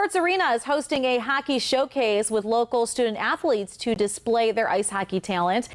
Sports Arena is hosting a hockey showcase with local student athletes to display their ice hockey talent.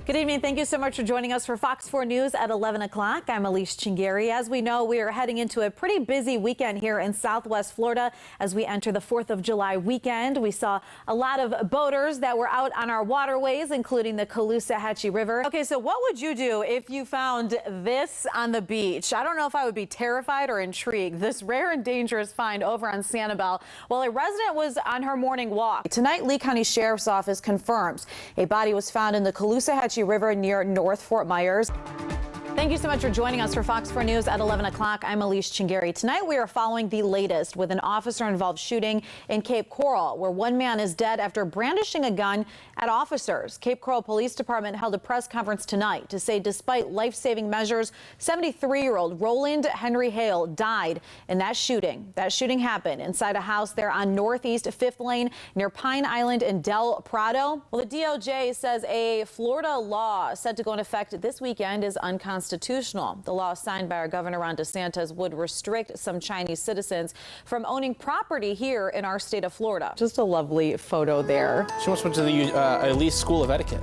Good evening. Thank you so much for joining us for Fox 4 News at 11 o'clock. I'm Elyse Chengery. As we know, we are heading into a pretty busy weekend here in Southwest Florida as we enter the 4th of July weekend. We saw a lot of boaters that were out on our waterways, including the Caloosahatchee River. Okay, so what would you do if you found this on the beach? I don't know if I would be terrified or intrigued. This rare and dangerous find over on Sanibel. Well, a resident was on her morning walk. Tonight, Lee County Sheriff's Office confirms a body was found in the Caloosahatchee River near North Fort Myers. Thank you so much for joining us for Fox 4 News at 11 o'clock. I'm Elyse Chengery. Tonight we are following the latest with an officer-involved shooting in Cape Coral, where one man is dead after brandishing a gun at officers. Cape Coral Police Department held a press conference tonight to say despite life-saving measures, 73-year-old Roland Henry Hale died in that shooting. That shooting happened inside a house there on Northeast 5th Lane near Pine Island and Del Prado. Well, the DOJ says a Florida law set to go into effect this weekend is unconstitutional. The law signed by our Governor Ron DeSantis would restrict some Chinese citizens from owning property here in our state of Florida. Just a lovely photo there. She almost went to the Elyse School of Etiquette.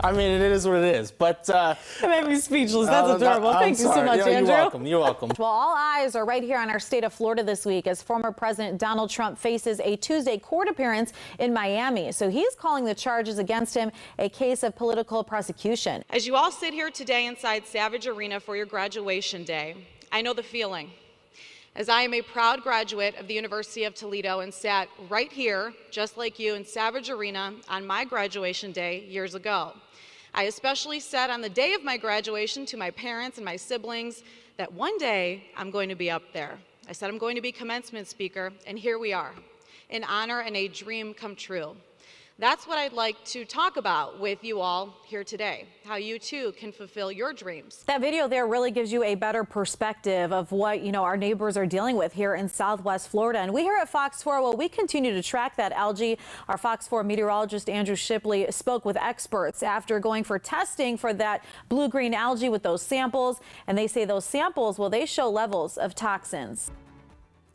I mean, it is what it is, but... It made me speechless. That's adorable. Thank you so much, Andrew. You're welcome. You're welcome. Well, all eyes are right here on our state of Florida this week as former President Donald Trump faces a Tuesday court appearance in Miami. So he's calling the charges against him a case of political prosecution. As you all sit here today inside Savage Arena for your graduation day, I know the feeling. As I am a proud graduate of the University of Toledo and sat right here, just like you, in Savage Arena on my graduation day years ago. I especially said on the day of my graduation to my parents and my siblings that one day I'm going to be up there. I said I'm going to be commencement speaker, and here we are, an honor and a dream come true. That's what I'd like to talk about with you all here today, how you too can fulfill your dreams. That video there really gives you a better perspective of what, our neighbors are dealing with here in Southwest Florida. And we here at Fox 4, well, we continue to track that algae. Our Fox 4 meteorologist Andrew Shipley spoke with experts after going for testing for that blue-green algae with those samples. And they say those samples, well, they show levels of toxins.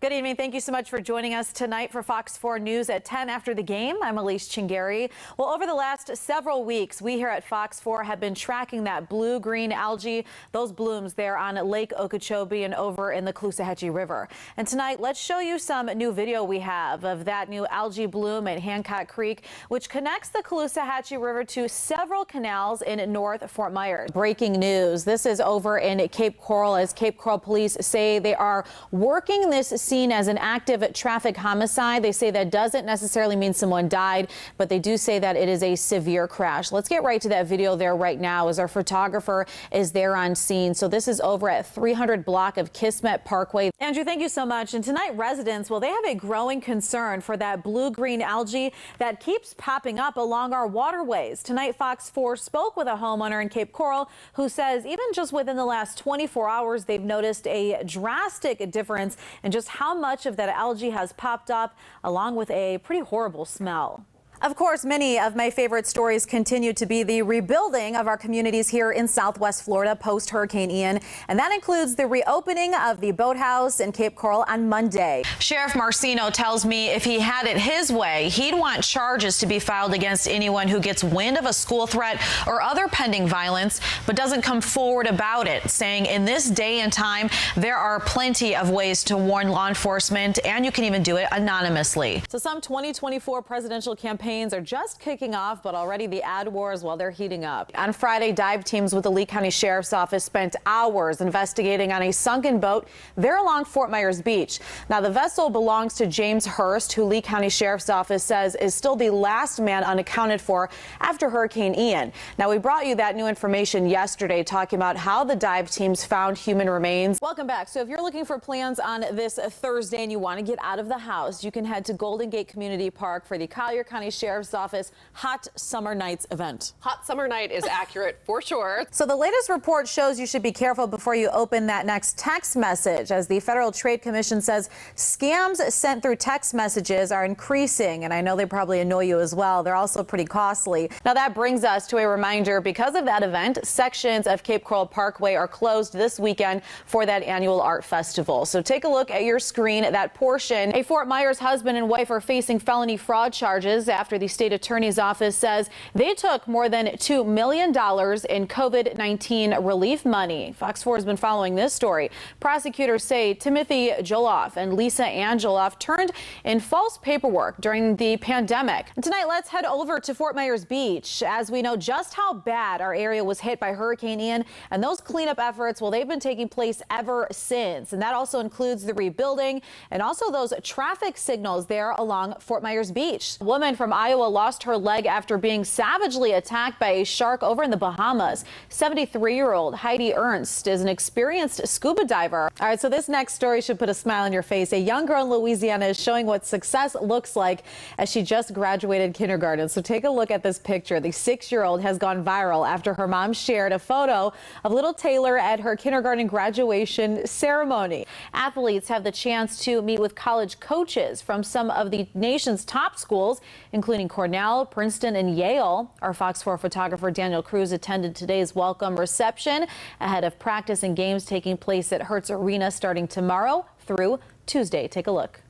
Good evening. Thank you so much for joining us tonight for Fox 4 News at 10 after the game. I'm Elyse Chengery. Well, over the last several weeks, we here at Fox 4 have been tracking that blue-green algae, those blooms there on Lake Okeechobee and over in the Caloosahatchee River. And tonight, let's show you some new video we have of that new algae bloom at Hancock Creek, which connects the Caloosahatchee River to several canals in North Fort Myers. Breaking news. This is over in Cape Coral as Cape Coral police say they are working this scene as an active traffic homicide. They say that doesn't necessarily mean someone died, but they do say that it is a severe crash. Let's get right to that video there right now as our photographer is there on scene. So this is over at 300 block of Kismet Parkway. Andrew, thank you so much. And tonight residents, well, they have a growing concern for that blue-green algae that keeps popping up along our waterways. Tonight, Fox 4 spoke with a homeowner in Cape Coral who says even just within the last 24 hours, they've noticed a drastic difference in just how much of that algae has popped up, along with a pretty horrible smell. Of course, many of my favorite stories continue to be the rebuilding of our communities here in Southwest Florida post-Hurricane Ian, and that includes the reopening of the boathouse in Cape Coral on Monday. Sheriff Marcino tells me if he had it his way, he'd want charges to be filed against anyone who gets wind of a school threat or other pending violence, but doesn't come forward about it, saying in this day and time, there are plenty of ways to warn law enforcement, and you can even do it anonymously. So some 2024 presidential campaigns are just kicking off, but already the ad wars, well, they're heating up. On Friday, dive teams with the Lee County Sheriff's Office spent hours investigating on a sunken boat there along Fort Myers Beach. Now, the vessel belongs to James Hurst, who Lee County Sheriff's Office says is still the last man unaccounted for after Hurricane Ian. Now, we brought you that new information yesterday, talking about how the dive teams found human remains. Welcome back. So if you're looking for plans on this Thursday and you want to get out of the house, you can head to Golden Gate Community Park for the Collier County Sheriff's Office Hot Summer Nights event. Hot summer night is accurate for sure. So the latest report shows you should be careful before you open that next text message, as the Federal Trade Commission says scams sent through text messages are increasing, and I know they probably annoy you as well. They're also pretty costly. Now that brings us to a reminder, because of that event, sections of Cape Coral Parkway are closed this weekend for that annual art festival. So take a look at your screen at that portion. A Fort Myers husband and wife are facing felony fraud charges after the state attorney's office says they took more than $2 million in COVID-19 relief money. Fox 4 has been following this story. Prosecutors say Timothy Joloff and Lisa Angeloff turned in false paperwork during the pandemic. And tonight, let's head over to Fort Myers Beach, as we know just how bad our area was hit by Hurricane Ian, and those cleanup efforts, well, they've been taking place ever since. And that also includes the rebuilding and also those traffic signals there along Fort Myers Beach. A woman from Iowa lost her leg after being savagely attacked by a shark over in the Bahamas. 73-year-old Heidi Ernst is an experienced scuba diver. All right, so this next story should put a smile on your face. A young girl in Louisiana is showing what success looks like as she just graduated kindergarten. So take a look at this picture. The 6-year-old has gone viral after her mom shared a photo of little Taylor at her kindergarten graduation ceremony. Athletes have the chance to meet with college coaches from some of the nation's top schools, including Cornell, Princeton, and Yale. Our Fox 4 photographer Daniel Cruz attended today's welcome reception ahead of practice and games taking place at Hertz Arena starting tomorrow through Tuesday. Take a look.